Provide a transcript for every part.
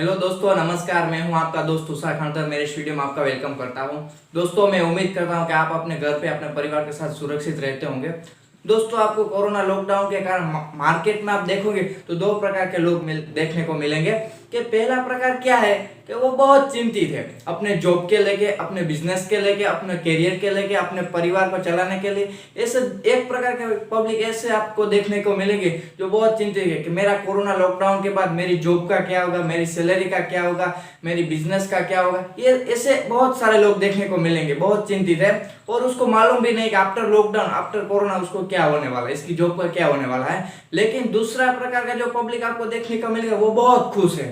Hello दोस्तों, नमस्कार। मैं हूं आपका दोस्त तुषार खंडर। मेरे इस वीडियो में आपका वेलकम करता हूं। दोस्तों, मैं उम्मीद करता हूं कि आप अपने घर पे अपने परिवार के साथ सुरक्षित रहते होंगे। दोस्तों, आपको कोरोना लॉकडाउन के कारण मार्केट में आप देखोगे तो दो प्रकार के लोग देखने को मिलेंगे। कि पहला प्रकार क्या है कि वो बहुत चिंतित है अपने जॉब के लेके, अपने बिजनेस के लेके, अपने करियर के लेके, अपने परिवार को चलाने के लिए। ऐसे एक प्रकार के पब्लिक ऐसे आपको देखने को मिलेंगे जो बहुत चिंतित है कि मेरा कोरोना लॉकडाउन के बाद मेरी जॉब का क्या होगा, मेरी सैलरी का क्या होगा, मेरी बिजनेस का क्या होगा। ये ऐसे बहुत सारे लोग देखने को मिलेंगे, बहुत चिंतित है और उसको मालूम भी नहीं कि आफ्टर लॉकडाउन, आफ्टर कोरोना उसको क्या होने वाला है, इसकी जॉब का क्या होने वाला है। लेकिन दूसरा प्रकार का जो पब्लिक आपको देखने को मिलेगा वो बहुत खुश है।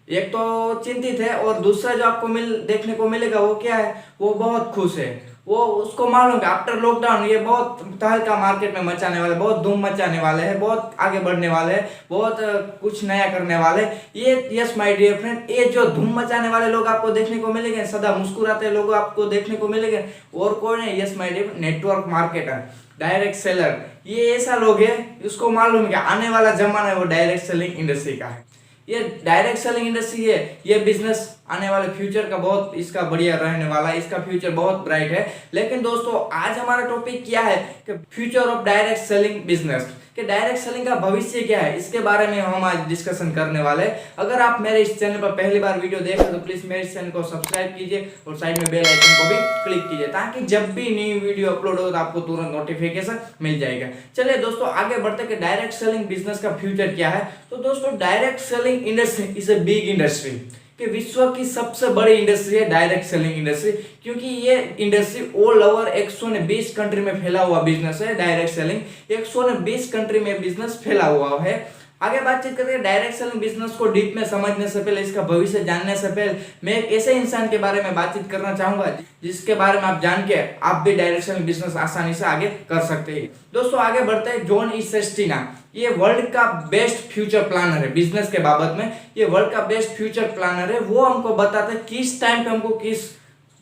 एक तो चिंतित है और दूसरा जो आपको देखने को मिलेगा वो क्या है, वो बहुत खुश है। वो उसको मालूम है आफ्टर लॉकडाउन ये बहुत तहलका मार्केट में मचाने वाले, बहुत धूम मचाने वाले हैं, बहुत आगे बढ़ने वाले हैं, बहुत कुछ नया करने वाले। ये यस माय डियर फ्रेंड, ये जो धूम मचाने वाले लोग आपको देखने को मिलेंगे, सदा मुस्कुराते लोग आपको देखने को मिलेंगे। और कौन है? Yes my dear, network marketer, direct seller. ये ऐसा लोग है, उसको मालूम है कि आने वाला जमाना है वो डायरेक्ट सेलिंग इंडस्ट्री का है। ये डायरेक्ट सेलिंग इंडस्ट्री है, ये बिजनेस आने वाले फ्यूचर का बहुत इसका बढ़िया रहने वाला है, इसका फ्यूचर बहुत ब्राइट है। लेकिन दोस्तों, आज हमारा टॉपिक क्या है कि future of direct selling business, कि डायरेक्ट सेलिंग का भविष्य क्या है, इसके बारे में हम आज डिस्कशन करने वाले हैं। अगर आप मेरे इस चैनल पर पहली बार वीडियो देख रहे हो तो प्लीज मेरे इस चैनल को सब्सक्राइब कीजिए और साइड में बेल आइकन को भी क्लिक कीजिए, ताकि जब भी न्यू वीडियो अपलोड हो तो आपको तुरंत नोटिफिकेशन मिल जाएगा। चलिए दोस्तों, आगे बढ़ते कि डायरेक्ट सेलिंग बिजनेस का फ्यूचर क्या है। तो दोस्तों, direct selling industry is a big industry, कि विश्व की सबसे बड़ी इंडस्ट्री है डायरेक्ट सेलिंग इंडस्ट्री, क्योंकि ये इंडस्ट्री ऑल ओवर 120 कंट्री में फैला हुआ बिजनेस है। डायरेक्ट सेलिंग 120 कंट्री में बिजनेस फैला हुआ है। आगे बातचीत करते हैं डायरेक्ट सेलिंग बिजनेस को डीप में समझने से पहले, इसका भविष्य जानने से पहले, मैं एक ऐसे इंसान के बारे में बातचीत करना चाहूंगा जिसके बारे में आप जान के आप भी डायरेक्ट सेलिंग बिजनेस आसानी से आगे कर सकते हैं। दोस्तों, आगे बढ़ते हैं। जॉन ई सेस्टिना, ये वर्ल्ड का बेस्ट फ्यूचर प्लानर है बिजनेस के बाबत में। ये वर्ल्ड का बेस्ट फ्यूचर प्लानर है। वो हमको बताता है किस टाइम पे हमको किस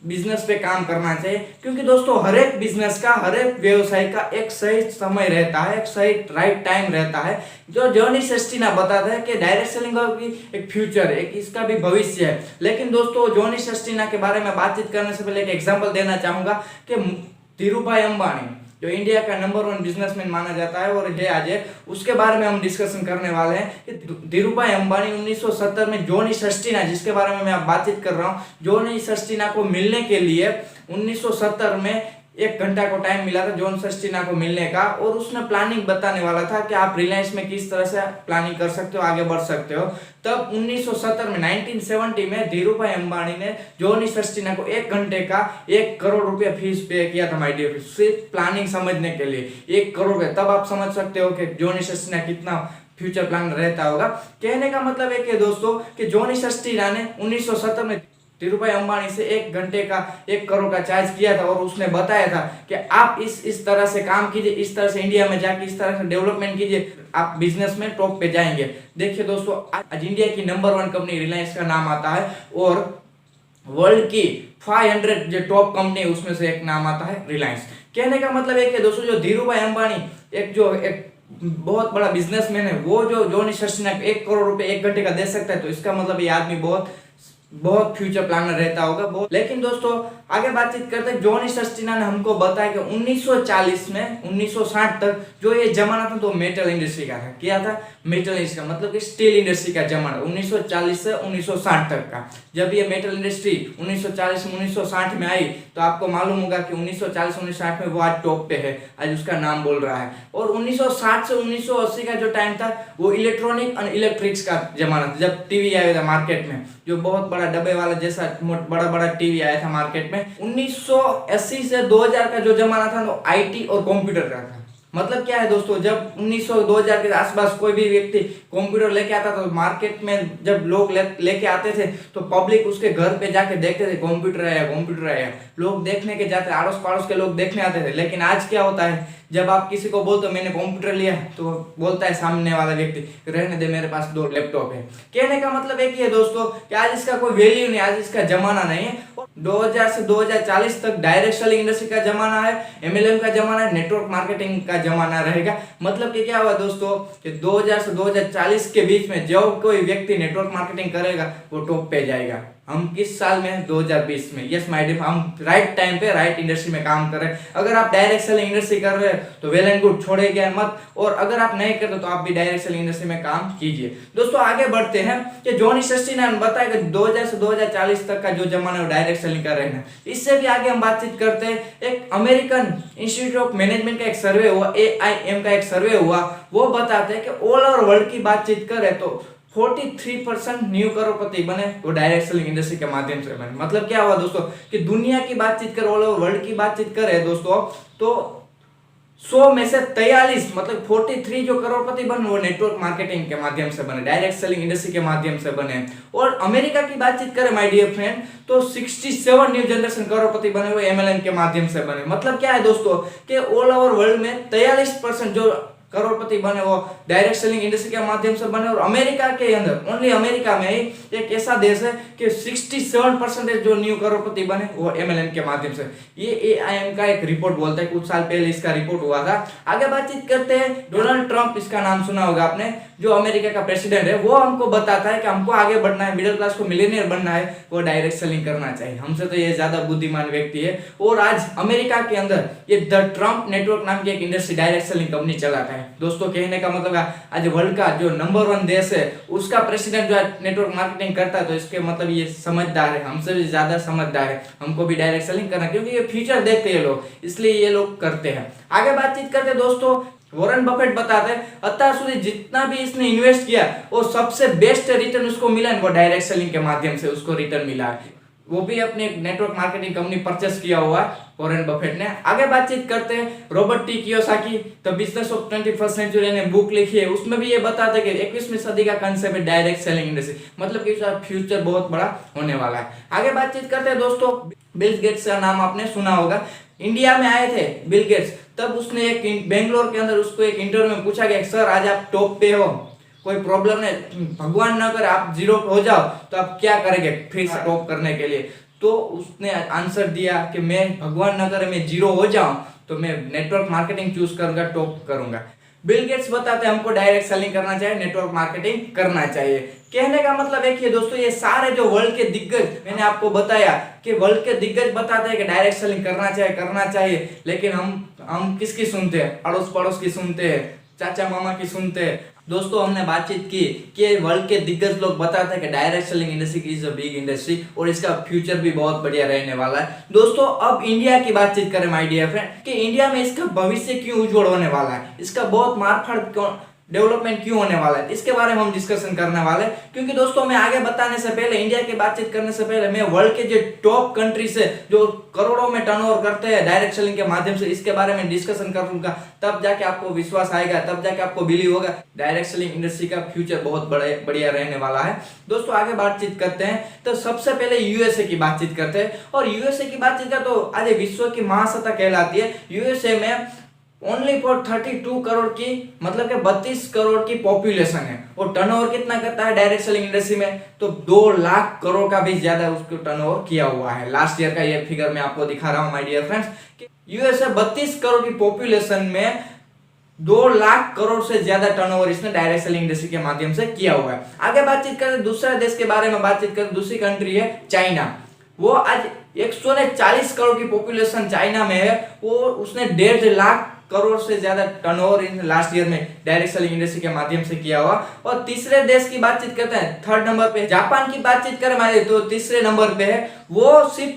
बिजनेस पे काम करना चाहिए, क्योंकि दोस्तों हर एक बिजनेस का, हर एक व्यवसाय का एक सही समय रहता है, एक सही राइट टाइम रहता है। जो जॉनी सेस्टिना बताता है कि डायरेक्ट सेलिंग का भी एक फ्यूचर है, एक इसका भी भविष्य है। लेकिन दोस्तों, जॉनी सेस्टिना के बारे में बातचीत करने से पहले एक एग्जांपल देना चाहूंगा कि धीरूभाई अंबानी जो इंडिया का नंबर 1 बिजनेसमैन माना जाता है और है आज, उसके बारे में हम डिस्कशन करने वाले हैं कि धीरूभाई अंबानी 1970 में जॉनी सेस्टिना, जिसके बारे में मैं बातचीत कर रहा हूँ, जॉनी सेस्टिना को मिलने के लिए 1970 में 1 घंटा को टाइम मिला था जॉन सेस्टिना को मिलने का। और उसने प्लानिंग बताने वाला था कि आप रिलायंस में किस तरह से प्लानिंग कर सकते हो, आगे बढ़ सकते हो। तब 1970 में 1970 में धीरूभाई अंबानी ने जॉनी सेस्टिना को 1 घंटे का 1 करोड़ रुपया फीस पे किया था, माय डियर, सिर्फ प्लानिंग समझने के लिए 1 करोड़ रुपया। तब आप समझ सकते हो कि जॉनी सेस्टिना कितना फ्यूचर प्लान रहता होगा। कहने का मतलब है कि दोस्तों कि जॉनी सेस्टिना ने 1970 में धीरूभाई अंबानी से 1 घंटे का 1 करोड़ का चार्ज किया था और उसने बताया था कि आप इस तरह से काम कीजिए, इस तरह से इंडिया में जाके इस तरह से डेवलपमेंट कीजिए, आप बिजनेस में टॉप पे जाएंगे। देखिए दोस्तों, आज इंडिया की नंबर 1 कंपनी रिलायंस का नाम आता है और वर्ल्ड की 500 जो टॉप कंपनी उसमें से एक नाम आता है रिलायंस। कहने का मतलब है कि दोस्तों, जो धीरूभाई अंबानी एक बहुत बड़ा बिजनेसमैन है, वो जो जॉनी सेस्टिना 1 करोड़ रुपए 1 घंटे का दे सकता है, तो इसका मतलब ये आदमी बहुत फ्यूचर प्लानर रहता होगा बहुत। लेकिन दोस्तों, आगे बातचीत करते हैं। जॉनी सेस्टिना ने हमको बताया कि 1940 में 1960 तक जो ये जमाना था तो मेटल इंडस्ट्री का था। क्या था? मेटल इंडस्ट्री का मतलब कि स्टील इंडस्ट्री का जमाना 1940 से 1960 तक का। जब ये मेटल इंडस्ट्री 1940 से 1960 में आई तो आपको मालूम होगा कि 1940-1960 में वो आज टॉप पे है, आज उसका नाम बोल रहा है। और 1960 से 1980 का जो टाइम था वो इलेक्ट्रॉनिक और इलेक्ट्रिक्स का जमाना था, जब टीवी आया था मार्केट में, जो बहुत बड़ा डब्बे वाला जैसा बड़ा टीवी आया था मार्केट में। 1980 से 2000 का जो जमाना था वो आईटी और कंप्यूटर का था। मतलब क्या है दोस्तों, जब 2000 के आसपास कोई भी व्यक्ति कंप्यूटर लेके आता था तो मार्केट में जब लोग लेके आते थे तो पब्लिक उसके घर पे जाके देखते थे कंप्यूटर आया, कंप्यूटर आया। लोग देखने के जाते, आड़ोस पड़ोस के लोग देखने आते थे। लेकिन आज क्या होता है, जब आप किसी को बोलते हो मैंने कंप्यूटर लिया तो बोलता है सामने वाला व्यक्ति, रहने दे मेरे पास 2 लैपटॉप है। कहने का मतलब एक ही है दोस्तों कि आज इसका कोई वैल्यू नहीं, आज इसका जमाना नहीं है। 2000 से 2040 तक डायरेक्ट सेलिंग इंडस्ट्री का जमाना है, एमएलएम का जमाना है, नेटवर्क मार्केटिंग का जमाना रहेगा। मतलब कि क्या हुआ दोस्तों कि 2000 से 2040 के बीच में जो कोई व्यक्ति नेटवर्क मार्केटिंग करेगा वो टॉप पे जाएगा। हम किस साल में हैं? 2020 में। यस माय डियर, हम राइट टाइम पे राइट इंडस्ट्री में काम कर रहे हैं। अगर आप डायरेक्ट सेलिंग इंडस्ट्री कर रहे हैं तो वेल एंड गुड, छोड़िए मत। और अगर आप नहीं करते तो आप भी डायरेक्ट सेलिंग इंडस्ट्री में काम कीजिए। दोस्तों आगे बढ़ते हैं कि जॉनी सस्टेन ने बताया कि 2000 से 2040 तक का जो जमाना है वो डायरेक्ट सेलिंग का रहना। इससे भी आगे हम बातचीत करते हैं। एक अमेरिकन इंस्टीट्यूट ऑफ मैनेजमेंट का एक सर्वे हुआ, AIM का एक सर्वे हुआ, वो बताते हैं कि ऑल ओवर वर्ल्ड की बातचीत करें तो 43% न्यू करोड़पति बने वो डायरेक्ट सेलिंग इंडस्ट्री के माध्यम से बने। मतलब क्या हुआ दोस्तों कि दुनिया की बातचीत करें, ऑल ओवर वर्ल्ड की बातचीत करें दोस्तों, तो 100 में से 43 मतलब 43 जो करोड़पति बने वो नेटवर्क मार्केटिंग के माध्यम से बने, डायरेक्ट सेलिंग इंडस्ट्री के माध्यम से बने। और अमेरिका की बातचीत करें माय डियर फ्रेंड तो 67 न्यू जनरेशन करोड़पति बने वो MLM के माध्यम से बने। मतलब क्या है दोस्तों कि ऑल ओवर वर्ल्ड में 43% जो करोड़पति बने वो डायरेक्ट सेलिंग इंडस्ट्री के माध्यम से बने। और अमेरिका के अंदर, ओनली अमेरिका में ही एक ऐसा देश है कि 67% जो न्यू करोड़पति बने वो MLM के माध्यम से। ये AIM का एक रिपोर्ट बोलता है, कुछ साल पहले इसका रिपोर्ट हुआ था। आगे बातचीत करते हैं। डोनाल्ड ट्रंप, इसका नाम सुना होगा आपने, जो अमेरिका का प्रेसिडेंट है, वो हमको बताता है कि हमको आगे बढ़ना है, मिडिल क्लास को मिलियनेयर बनना है, वो डायरेक्ट सेलिंग करना चाहिए। हमसे तो ये ज्यादा बुद्धिमान व्यक्ति है। और आज अमेरिका के अंदर ये द ट्रंप नेटवर्क नाम की एक इंडस्ट्री डायरेक्ट सेलिंग कंपनी चलाता है। दोस्तों कहने का मतलब है आज वर्ल्ड का जो नंबर 1 देश है उसका प्रेसिडेंट जो है नेटवर्क मार्केटिंग करता है, तो इसके मतलब ये समझदार है, हमसे भी ज्यादा समझदार है। हमको भी डायरेक्ट सेलिंग करना, क्योंकि ये फ्यूचर देखते हैं लोग, इसलिए ये लोग करते हैं। आगे बातचीत करते हैं दोस्तों। वॉरेन बफेट बताते हैं अत्यार सुधी जितना भी इसने इन्वेस्ट किया वो सबसे बेस्ट रिटर्न उसको मिला है वो डायरेक्ट सेलिंग के माध्यम से उसको रिटर्न मिला है। वो भी अपने नेटवर्क मार्केटिंग कंपनी परचेस किया हुआ है वॉरेन बफेट ने। आगे बातचीत करते हैं। Robert T Kiyosaki the business of 21st century ने बुक लिखी है, उसमें भी ये बताते हैं कि 21वीं सदी का कांसेप्ट है डायरेक्ट सेलिंग इंडस्ट्री, मतलब कि इसका फ्यूचर बहुत बड़ा होने वाला है। आगे बातचीत करते हैं दोस्तों। बिल गेट्स का नाम आपने सुना होगा। इंडिया में आए थे बिल गेट्स, तब उसने एक बेंगलोर के अंदर उसको एक इंटरव्यू में पूछा कि सर आज आप टॉप पे हो, कोई प्रॉब्लम नहीं, भगवान ना करे आप जीरो हो जाओ तो आप क्या करेंगे फिर से टॉप करने के लिए। तो उसने आंसर दिया कि मैं भगवान ना करे मैं जीरो हो जाऊं तो मैं नेटवर्क मार्केटिंग चूज करूंगा, टॉप करूंगा। बिल गेट्स बताते हैं हमको डायरेक्ट सेलिंग करना चाहिए, नेटवर्क मार्केटिंग करना चाहिए। कहने का मतलब है कि दोस्तों ये सारे जो वर्ल्ड के दिग्गज मैंने आपको बताया कि वर्ल्ड के दिग्गज बताते हैं कि डायरेक्ट सेलिंग करना चाहिए, लेकिन हम किसकी सुनते हैं? अड़ोस पड़ोस की सुनते हैं, चाचा मामा की सुनते हैं। दोस्तों हमने बातचीत की कि वर्ल्ड के दिग्गज लोग बताते हैं कि direct selling industry is a big industry और इसका फ्यूचर भी बहुत बढ़िया रहने वाला है। दोस्तों अब इंडिया की बातचीत करें माय डियर फ्रेंड कि इंडिया में इसका भविष्य क्यों उज्जवल होने वाला है, इसका बहुत मारफाड़ डेवलपमेंट क्यों होने वाला है, इसके बारे में हम डिस्कशन करने वाले हैं। क्योंकि दोस्तों मैं आगे बताने से पहले, इंडिया की बातचीत करने से पहले मैं वर्ल्ड के जो टॉप कंट्रीज है जो करोड़ों में टर्नओवर करते हैं डायरेक्ट सेलिंग के माध्यम से, इसके बारे में डिस्कशन करूंगा, तब जाके आपको विश्वास आएगा, तब जाके आपको बिलीव होगा डायरेक्ट सेलिंग इंडस्ट्री का फ्यूचर बहुत बढ़िया रहने वाला है। दोस्तों आगे बातचीत करते हैं तो सबसे पहले यूएसए की बातचीत करते हैं। और यूएसए की बातचीत का तो आज विश्व की महासत्ता कहलाती है। यूएसए में ओनली फॉर 32 करोड़ की, मतलब कि 32 करोड़ की पॉपुलेशन है। और टर्नओवर कितना करता है डायरेक्ट सेलिंग इंडस्ट्री में? तो 2 लाख करोड़ का भी ज्यादा उसको टर्नओवर किया हुआ है। लास्ट ईयर का ये फिगर मैं आपको दिखा रहा हूं my dear friends. USA 32 crore की पॉपुलेशन में 2 लाख करोड़ से ज्यादा टर्नओवर इसने डायरेक्ट सेलिंग इंडस्ट्री के माध्यम से किया हुआ है। आगे बातचीत करें दूसरे देश के बारे में, बातचीत करें दूसरी कंट्री है चाइना। वो आज 140 करोड़ की पॉपुलेशन चाइना में है, वो उसने 1.5 लाख करोड़ से ज्यादा टर्नओवर इन लास्ट ईयर में डायरेक्ट सेलिंग इंडस्ट्री के माध्यम से किया हुआ। और तीसरे देश की बातचीत करते हैं, 3rd नंबर पे जापान की बातचीत करें हमारे तो तीसरे नंबर पे है। वो सिर्फ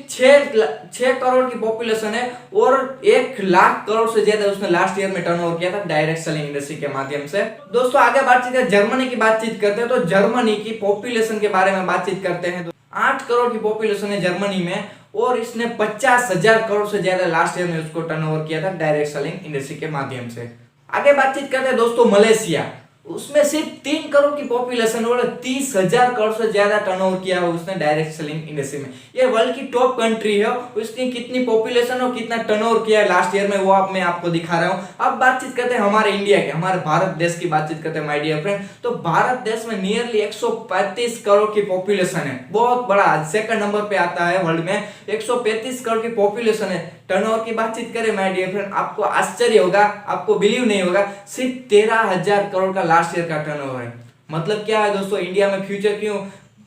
6 करोड़ की पॉपुलेशन है और 1 लाख करोड़ से ज्यादा उसने लास्ट ईयर में टर्नओवर किया था डायरेक्ट सेलिंग इंडस्ट्री के माध्यम से। दोस्तों आगे बातचीत करें जर्मनी की बातचीत करते हैं तो जर्मनी की पॉपुलेशन के बारे में बातचीत करते हैं। 8 करोड़ की पॉपुलेशन है जर्मनी में और इसने 50,000 करोड़ से ज्यादा लास्ट ईयर में उसको टर्नओवर किया था डायरेक्ट सेलिंग इंडस्ट्री के माध्यम से। आगे बातचीत करते हैं दोस्तों मलेशिया। उसमें सिर्फ 3 करोड़ की पॉपुलेशन और 30,000 करोड़ से ज्यादा टर्नओवर किया है उसने डायरेक्ट सेलिंग इंडस्ट्री में। ये वर्ल्ड की टॉप कंट्री है, उसकी कितनी पॉपुलेशन और कितना टर्नओवर किया है लास्ट ईयर में वो मैं आपको दिखा रहा हूँ। अब बातचीत करते हैं हमारे इंडिया के, हमारे भारत देश की बातचीत करते हैं माय डियर फ्रेंड। तो भारत देश में नियरली 135 करोड़ की पॉपुलेशन है, बहुत बड़ा, सेकंड नंबर पे आता है वर्ल्ड में। 135 करोड़ की पॉपुलेशन है। टर्नओवर की बातचीत करें माय डियर फ्रेंड, आपको आश्चर्य होगा, आपको बिलीव नहीं होगा, सिर्फ 13,000 करोड़ का लास्ट ईयर का टर्नओवर है। मतलब क्या है दोस्तों, इंडिया में फ्यूचर क्यों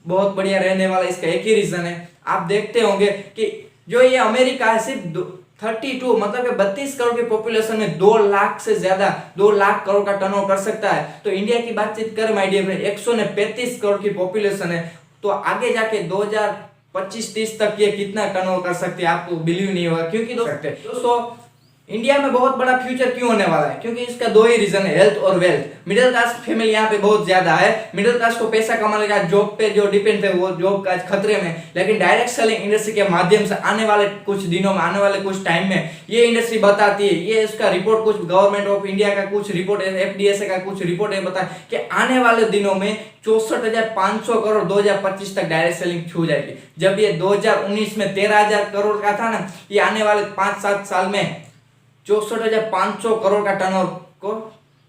बहुत बढ़िया रहने वाला, इसका एक ही रीजन है। आप देखते होंगे कि जो ये अमेरिका है सिर्फ 32 मतलब 32 करोड़ की पॉपुलेशन में 2 लाख से ज्यादा 2 लाख करोड़ का टर्नओवर कर सकता है। तो इंडिया की बातचीत करें माय डियर फ्रेंड, 135 करोड़ की पॉपुलेशन है। तो आगे जाके 2025-30 तक ये कितना टर्नओवर कर सकते हैं, आपको बिलीव नहीं होगा। क्योंकि दोस्तों इंडिया में बहुत बड़ा फ्यूचर क्यों होने वाला है, क्योंकि इसका 2 ही रीजन है, हेल्थ और वेल्थ। मिडिल क्लास फैमिली यहाँ पे बहुत ज्यादा है। मिडिल क्लास को पैसा कमाने का जॉब पे जो डिपेंड है वो जॉब का खतरे में, लेकिन डायरेक्ट सेलिंग इंडस्ट्री के माध्यम से आने वाले कुछ दिनों में, आने वाले कुछ टाइम में ये इंडस्ट्री बताती है, ये इसका रिपोर्ट कुछ गवर्नमेंट ऑफ इंडिया का कुछ रिपोर्ट है, एफडीएसए का कुछ रिपोर्ट है, बता कि आने वाले दिनों में 64,500 करोड़ 2025 तक डायरेक्ट सेलिंग छू जाएगी। जब ये 2019 में 13,000 करोड़ का था ना, ये आने वाले 5-7 साल में 64,500 करोड़ का टर्नओवर को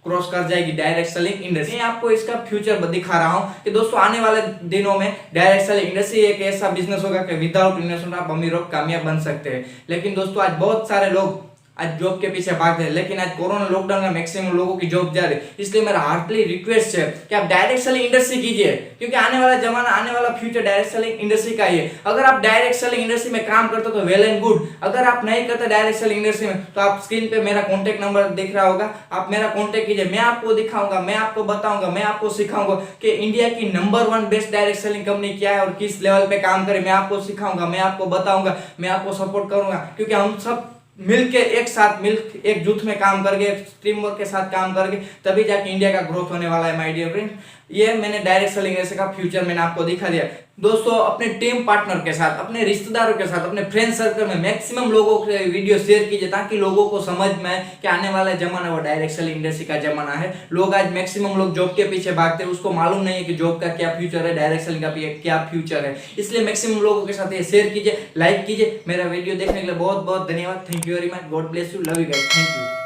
क्रॉस कर जाएगी डायरेक्ट सेलिंग इंडस्ट्री। मैं आपको इसका फ्यूचर दिखा रहा हूं कि दोस्तों आने वाले दिनों में डायरेक्ट सेलिंग इंडस्ट्री एक ऐसा बिजनेस होगा कि विदाउट इन्वेस्टमेंट आप अमीर और कामयाब बन सकते हैं। लेकिन दोस्तों आज बहुत सारे लोग आज जॉब के पीछे भागते हैं, लेकिन आज कोरोना लॉकडाउन में मैक्सिमम लोगों की जॉब जा रही है। इसलिए मेरा हार्टली रिक्वेस्ट है कि आप डायरेक्ट सेलिंग इंडस्ट्री कीजिए, क्योंकि आने वाला जमाना, आने वाला फ्यूचर डायरेक्ट सेलिंग इंडस्ट्री का ही है। अगर आप डायरेक्ट सेलिंग इंडस्ट्री में काम करते हो तो वेल एंड गुड, अगर आप नहीं करते डायरेक्ट सेलिंग इंडस्ट्री में तो आप स्क्रीन पे मेरा कॉन्टेक्ट नंबर दिख रहा होगा, आप मेरा कॉन्टेक्ट कीजिए। मैं आपको दिखाऊंगा, मैं आपको बताऊंगा, मैं आपको सिखाऊंगा कि इंडिया की number 1 best direct selling company क्या है और किस लेवल पे काम करे। मैं आपको सिखाऊंगा, मैं आपको बताऊंगा, मैं आपको सपोर्ट करूंगा, क्योंकि हम सब मिलके एक साथ एक जुट में काम करके, टीम वर्क के साथ काम करके तभी जाके इंडिया का ग्रोथ होने वाला है माय डियर फ्रेंड। ये मैंने डायरेक्ट सेलिंग इंडस्ट्री का फ्यूचर मैंने आपको दिखा दिया। दोस्तों अपने टीम पार्टनर के साथ, अपने रिश्तेदारों के साथ, अपने फ्रेंड सर्कल में मैक्सिमम लोगों के वीडियो शेयर कीजिए, ताकि लोगों को समझ में आए कि आने वाला जमाना वो डायरेक्ट सेलिंग इंडस्ट्री का जमाना है। लोग आज मैक्सिमम लोग जॉब के पीछे भागते हैं, उसको मालूम नहीं है कि जॉब का क्या फ्यूचर है, डायरेक्ट सेलिंग का क्या फ्यूचर है। इसलिए मैक्सिमम लोगों के साथ ये शेयर कीजिए, लाइक कीजिए। मेरा वीडियो देखने के लिए बहुत बहुत धन्यवाद। Thank you very much, God bless you, love you guys, thank you.